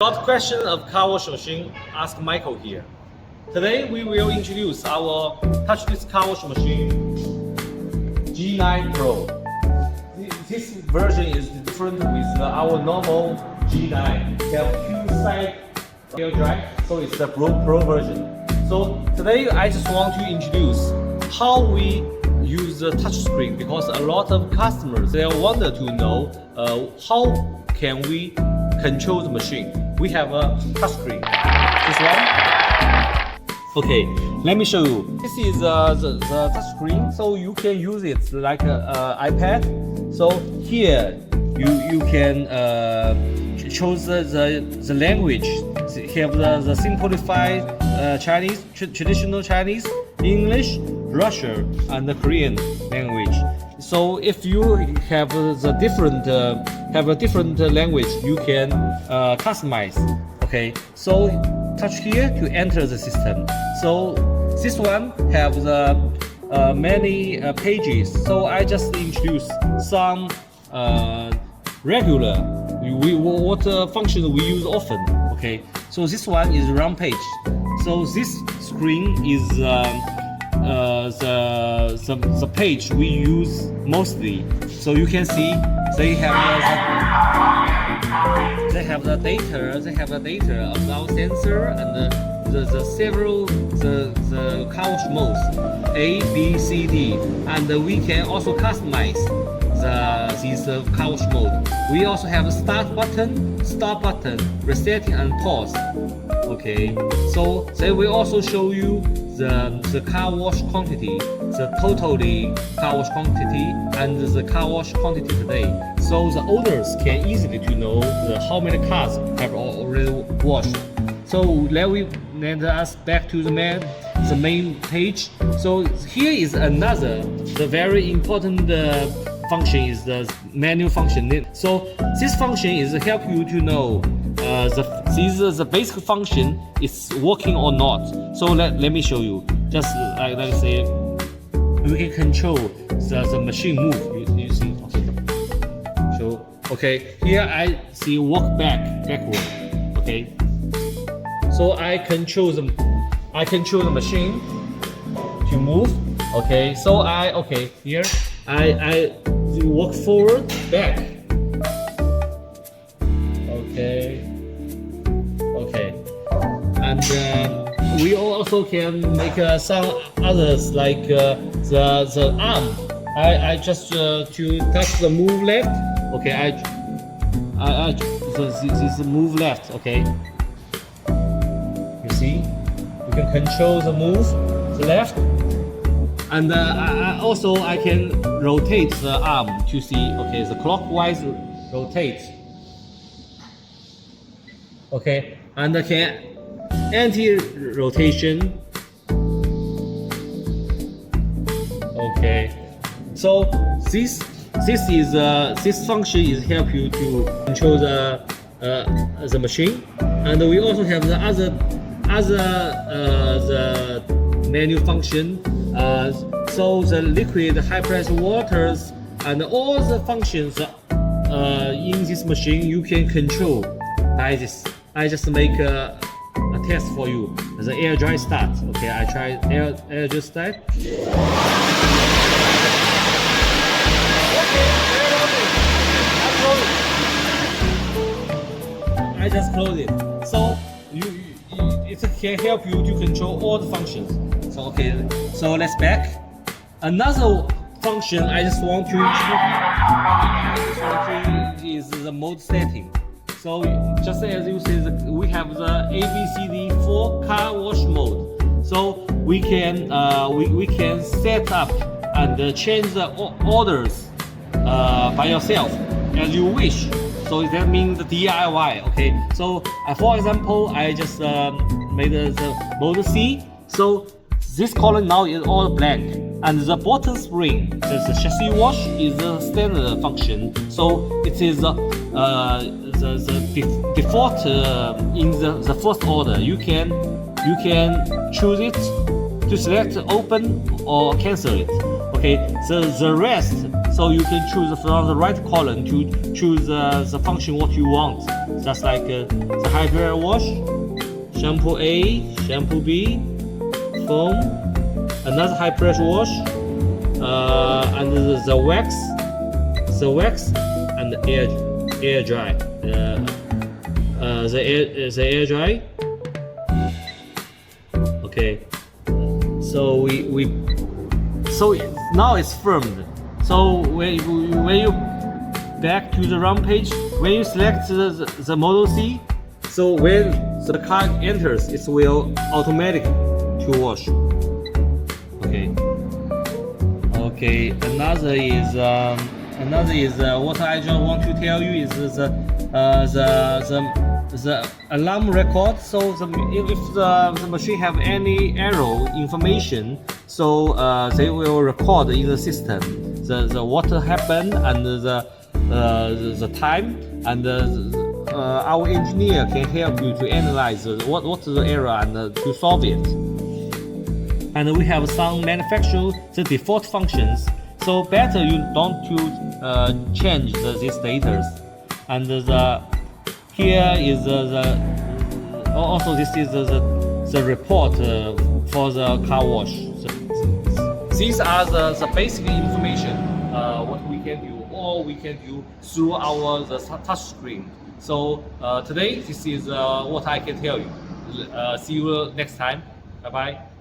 Got question of car wash machine? Ask Michael here. Today we will introduce our touchless car wash machine G9 Pro. This version is different with our normal G9. We have two side air dry, so it's the Pro version. So today I just want to introduce how we use the touchscreen, because a lot of customers they wonder to know how can we control the machine. We have a touchscreen. This one. Okay, let me show you. This is the touchscreen, so you can use it like an iPad. So here you can choose the language. You have the simplified Chinese, traditional Chinese, English, Russian, and the Korean language. So if you have the different a different language, you can customize. Okay, so touch here to enter the system. So this one have the many pages. So I just introduce some regular what function we use often. Okay, so this one is round page. So this screen is the page we use mostly. So you can see they have the data. They have the data of our sensor and the several car wash modes A, B, C, D, and we can also customize this car wash mode. We also have a start button, stop button, resetting and pause. Okay, so they will also show you the car wash quantity, the totally car wash quantity, and the car wash quantity today. So the owners can easily to know how many cars have already washed. So let us back to the main page. So here is another the very important function is the menu function. So this function is help you to know the basic function is working or not. So let me show you. Just like say, we can control the machine move. You see? Okay. So okay, here I see backward. Okay. So I control the machine to move. Okay. So here I walk forward, back. Okay. And we also can make some others like the arm. I just to touch the move left. Okay, this move left. Okay, you see, you can control the move the left, and I can rotate the arm to see. Okay, the clockwise rotate. Okay, and I can anti-rotation. Okay, so this function is help you to control the machine, and we also have the other the menu function. So the liquid, high pressure waters, and all the functions in this machine you can control by this. I just make a test for you. The air dry start. Okay, I try air dry start. I just close it. So it can help you to control all the functions. So okay, so let's back. Another function I just want to introduce is the mode setting. So just as you see, we have the ABCD 4 car wash mode. So we can set up and change the orders by yourself as you wish. So that means the DIY. Okay. So for example, I just made the mode C. So this column now is all blank, and the bottom spring, the chassis wash, is the standard function. So it is the default in the first order. You can choose it to select open or cancel it. Okay, so the rest So you can choose from the right column to choose the function what you want. Just like the high pressure wash, shampoo A, shampoo B, foam, another high pressure wash, and the wax, and the air dry. The air dry. Okay. So now it's firmed. So when you back to the run page, when you select the Model C, so when the car enters, it will automatic to wash. Okay. Okay. Another is what I just want to tell you is the alarm record. So if the machine have any error information, so they will record in the system the what happened and the time, and our engineer can help you to analyze what's the error and to solve it. And we have some manufacturer the default functions, so better you don't to change these data. And here is also this is the report for the car wash. These are the basic information what we can do, or we can do through our touch screen. So today this is what I can tell you. See you next time. Bye bye.